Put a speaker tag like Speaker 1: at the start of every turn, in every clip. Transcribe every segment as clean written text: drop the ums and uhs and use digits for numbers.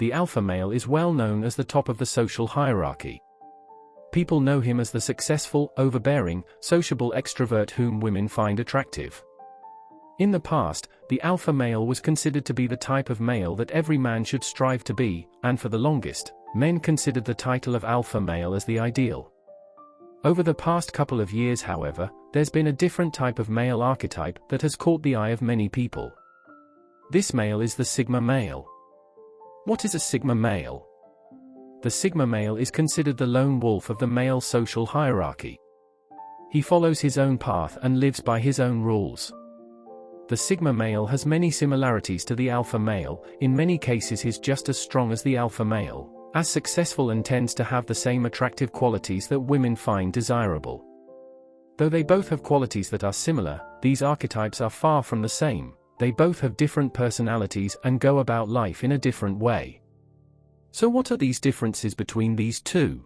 Speaker 1: the alpha male is well known as the top of the social hierarchy. People know him as the successful, overbearing, sociable extrovert whom women find attractive. In the past, the alpha male was considered to be the type of male that every man should strive to be, and for the longest, men considered the title of alpha male as the ideal. Over the past couple of years, however, there's been a different type of male archetype that has caught the eye of many people. This male is the Sigma male. What is a Sigma male? The Sigma male is considered the lone wolf of the male social hierarchy. He follows his own path and lives by his own rules. The Sigma male has many similarities to the alpha male. In many cases he's just as strong as the alpha male, as successful, and tends to have the same attractive qualities that women find desirable. Though they both have qualities that are similar, these archetypes are far from the same. They both have different personalities and go about life in a different way. So what are these differences between these two?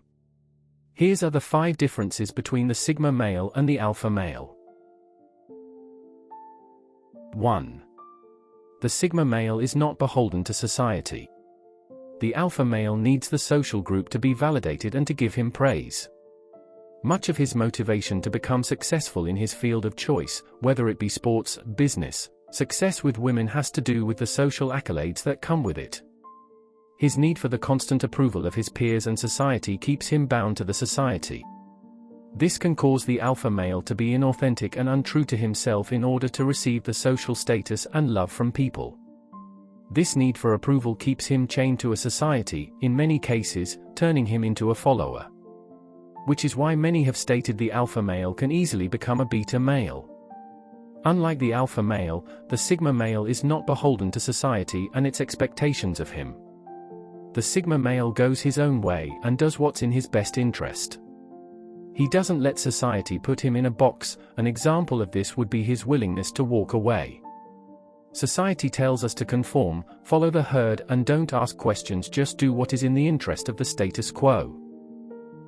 Speaker 1: Here are the 5 differences between the Sigma male and the alpha male. 1. The Sigma male is not beholden to society. The alpha male needs the social group to be validated and to give him praise. Much of his motivation to become successful in his field of choice, whether it be sports, business, success with women, has to do with the social accolades that come with it. His need for the constant approval of his peers and society keeps him bound to the society. This can cause the alpha male to be inauthentic and untrue to himself in order to receive the social status and love from people. This need for approval keeps him chained to a society, in many cases, turning him into a follower. Which is why many have stated the alpha male can easily become a beta male. Unlike the alpha male, the Sigma male is not beholden to society and its expectations of him. The Sigma male goes his own way and does what's in his best interest. He doesn't let society put him in a box. An example of this would be his willingness to walk away. Society tells us to conform, follow the herd, and don't ask questions, just do what is in the interest of the status quo.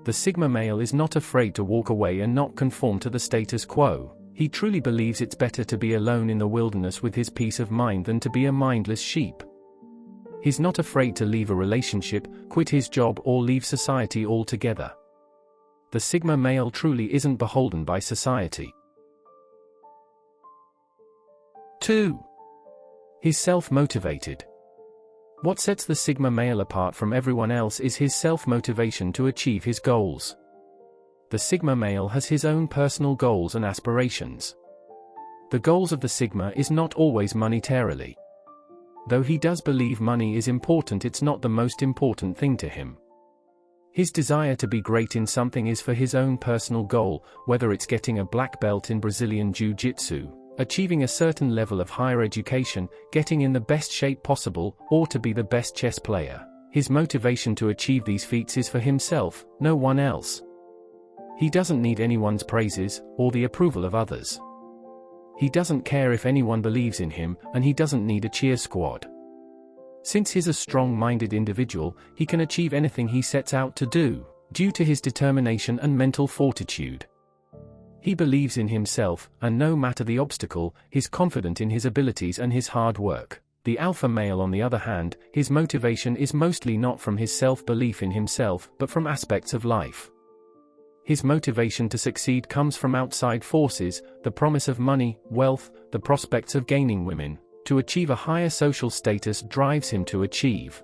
Speaker 1: The Sigma male is not afraid to walk away and not conform to the status quo. He truly believes it's better to be alone in the wilderness with his peace of mind than to be a mindless sheep. He's not afraid to leave a relationship, quit his job, or leave society altogether. The Sigma male truly isn't beholden by society. 2. He's self-motivated. What sets the Sigma male apart from everyone else is his self-motivation to achieve his goals. The Sigma male has his own personal goals and aspirations. The goals of the Sigma is not always monetarily. Though he does believe money is important, it's not the most important thing to him. His desire to be great in something is for his own personal goal, whether it's getting a black belt in Brazilian Jiu-Jitsu, achieving a certain level of higher education, getting in the best shape possible, or to be the best chess player. His motivation to achieve these feats is for himself, no one else. He doesn't need anyone's praises, or the approval of others. He doesn't care if anyone believes in him, and he doesn't need a cheer squad. Since he's a strong-minded individual, he can achieve anything he sets out to do, due to his determination and mental fortitude. He believes in himself, and no matter the obstacle, he's confident in his abilities and his hard work. The alpha male, on the other hand, his motivation is mostly not from his self-belief in himself, but from aspects of life. His motivation to succeed comes from outside forces, the promise of money, wealth, the prospects of gaining women. To achieve a higher social status drives him to achieve.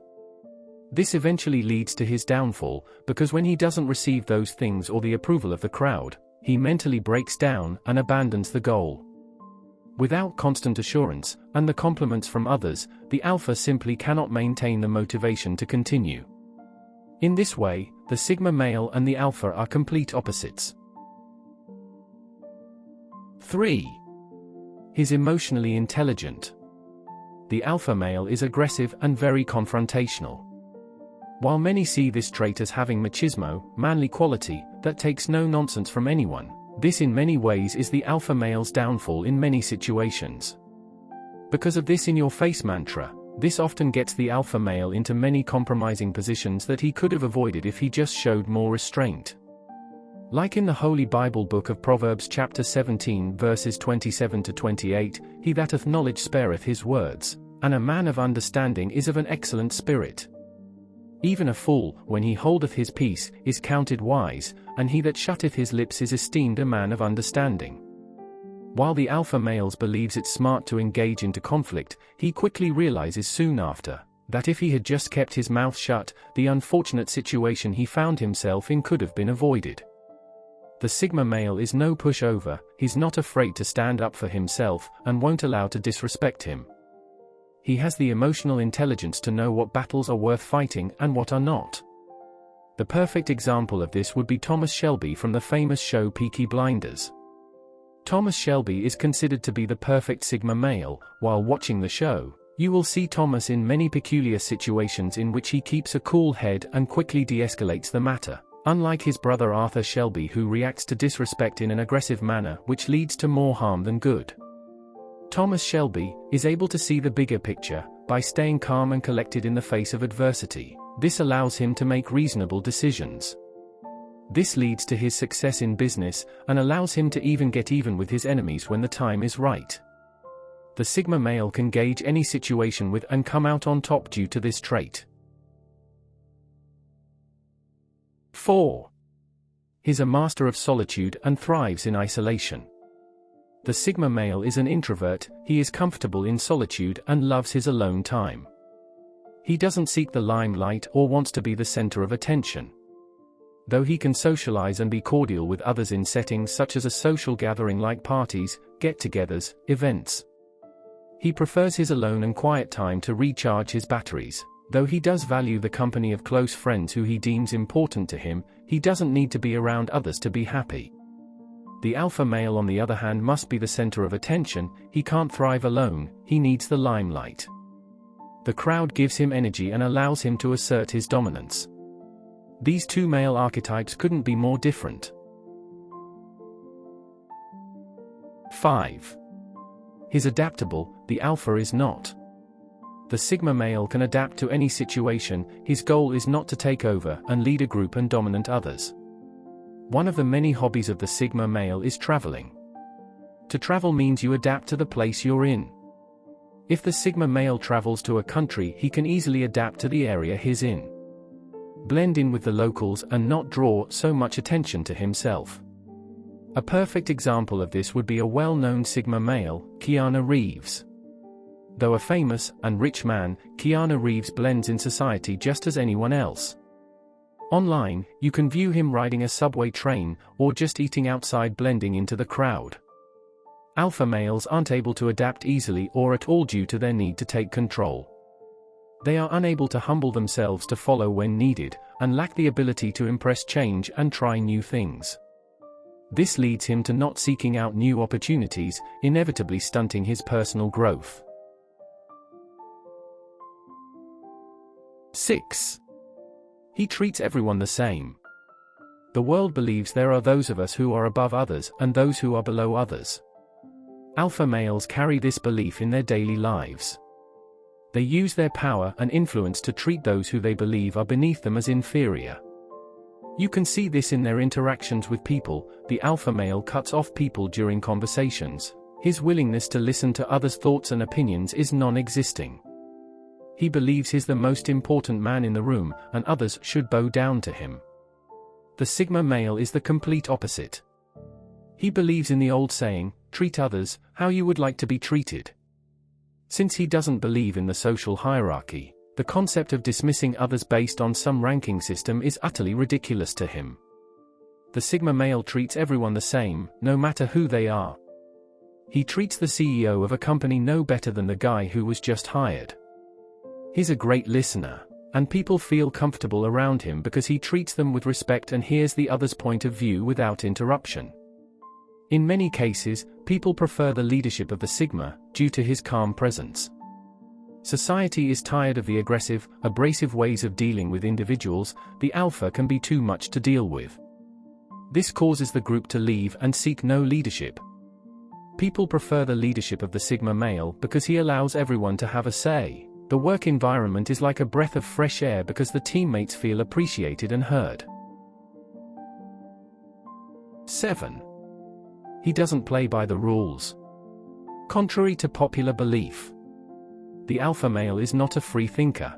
Speaker 1: This eventually leads to his downfall, because when he doesn't receive those things or the approval of the crowd, he mentally breaks down and abandons the goal. Without constant assurance, and the compliments from others, the alpha simply cannot maintain the motivation to continue. In this way, the Sigma male and the alpha are complete opposites. 3. He's emotionally intelligent. The alpha male is aggressive and very confrontational. While many see this trait as having machismo, manly quality, that takes no nonsense from anyone, this in many ways is the alpha male's downfall in many situations. Because of this in-your-face mantra, this often gets the alpha male into many compromising positions that he could have avoided if he just showed more restraint. Like in the Holy Bible book of Proverbs chapter 17 verses 27 to 28, he that hath knowledge spareth his words, and a man of understanding is of an excellent spirit. Even a fool, when he holdeth his peace, is counted wise, and he that shutteth his lips is esteemed a man of understanding. While the alpha male believes it's smart to engage into conflict, he quickly realizes soon after that if he had just kept his mouth shut, the unfortunate situation he found himself in could have been avoided. The Sigma male is no pushover, he's not afraid to stand up for himself, and won't allow to disrespect him. He has the emotional intelligence to know what battles are worth fighting and what are not. The perfect example of this would be Thomas Shelby from the famous show Peaky Blinders. Thomas Shelby is considered to be the perfect Sigma male. While watching the show, you will see Thomas in many peculiar situations in which he keeps a cool head and quickly de-escalates the matter, unlike his brother Arthur Shelby, who reacts to disrespect in an aggressive manner which leads to more harm than good. Thomas Shelby is able to see the bigger picture by staying calm and collected in the face of adversity. This allows him to make reasonable decisions. This leads to his success in business, and allows him to even get even with his enemies when the time is right. The Sigma male can gauge any situation with and come out on top due to this trait. 4. He's a master of solitude and thrives in isolation. The Sigma male is an introvert, he is comfortable in solitude and loves his alone time. He doesn't seek the limelight or wants to be the center of attention. Though he can socialize and be cordial with others in settings such as a social gathering like parties, get-togethers, events. He prefers his alone and quiet time to recharge his batteries. Though he does value the company of close friends who he deems important to him, he doesn't need to be around others to be happy. The alpha male, on the other hand, must be the center of attention. He can't thrive alone, he needs the limelight. The crowd gives him energy and allows him to assert his dominance. These two male archetypes couldn't be more different. 5. He's adaptable, the alpha is not. The Sigma male can adapt to any situation. His goal is not to take over and lead a group and dominate others. One of the many hobbies of the Sigma male is traveling. To travel means you adapt to the place you're in. If the Sigma male travels to a country, he can easily adapt to the area he's in, blend in with the locals and not draw so much attention to himself. A perfect example of this would be a well-known Sigma male, Keanu Reeves. Though a famous and rich man, Keanu Reeves blends in society just as anyone else. Online, you can view him riding a subway train, or just eating outside, blending into the crowd. Alpha males aren't able to adapt easily or at all due to their need to take control. They are unable to humble themselves to follow when needed, and lack the ability to embrace change and try new things. This leads him to not seeking out new opportunities, inevitably stunting his personal growth. 6. He treats everyone the same. The world believes there are those of us who are above others and those who are below others. Alpha males carry this belief in their daily lives. They use their power and influence to treat those who they believe are beneath them as inferior. You can see this in their interactions with people. The alpha male cuts off people during conversations. His willingness to listen to others' thoughts and opinions is non-existing. He believes he's the most important man in the room, and others should bow down to him. The Sigma male is the complete opposite. He believes in the old saying, treat others how you would like to be treated. Since he doesn't believe in the social hierarchy, the concept of dismissing others based on some ranking system is utterly ridiculous to him. The Sigma male treats everyone the same, no matter who they are. He treats the CEO of a company no better than the guy who was just hired. He's a great listener, and people feel comfortable around him because he treats them with respect and hears the other's point of view without interruption. In many cases, people prefer the leadership of the Sigma, due to his calm presence. Society is tired of the aggressive, abrasive ways of dealing with individuals. The alpha can be too much to deal with. This causes the group to leave and seek no leadership. People prefer the leadership of the Sigma male because he allows everyone to have a say. The work environment is like a breath of fresh air because the teammates feel appreciated and heard. 7. He doesn't play by the rules. Contrary to popular belief, the alpha male is not a free thinker.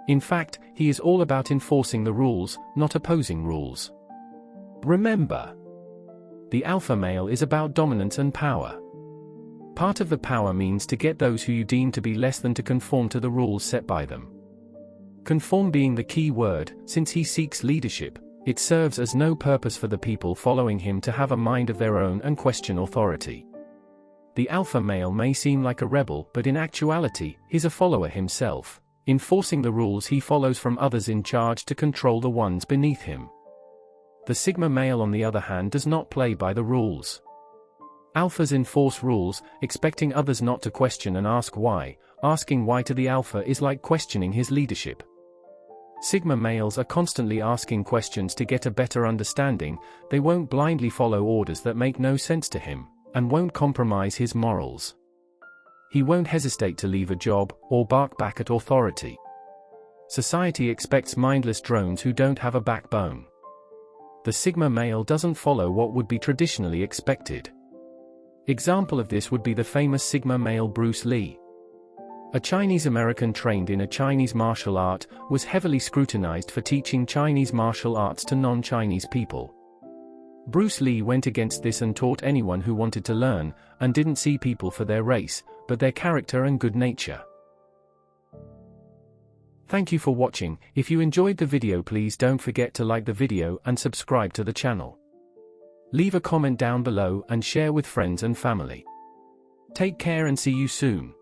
Speaker 1: In fact, he is all about enforcing the rules, not opposing rules. Remember, the alpha male is about dominance and power. Part of the power means to get those who you deem to be less than to conform to the rules set by them. Conform being the key word, since he seeks leadership, it serves as no purpose for the people following him to have a mind of their own and question authority. The alpha male may seem like a rebel, but in actuality, he's a follower himself, enforcing the rules he follows from others in charge to control the ones beneath him. The sigma male on the other hand does not play by the rules. Alphas enforce rules, expecting others not to question and ask why. Asking why to the alpha is like questioning his leadership. Sigma males are constantly asking questions to get a better understanding. They won't blindly follow orders that make no sense to him, and won't compromise his morals. He won't hesitate to leave a job, or bark back at authority. Society expects mindless drones who don't have a backbone. The sigma male doesn't follow what would be traditionally expected. Example of this would be the famous sigma male Bruce Lee. A Chinese American trained in a Chinese martial art, was heavily scrutinized for teaching Chinese martial arts to non-Chinese people. Bruce Lee went against this and taught anyone who wanted to learn, and didn't see people for their race, but their character and good nature. Thank you for watching. If you enjoyed the video, please don't forget to like the video and subscribe to the channel. Leave a comment down below and share with friends and family. Take care and see you soon.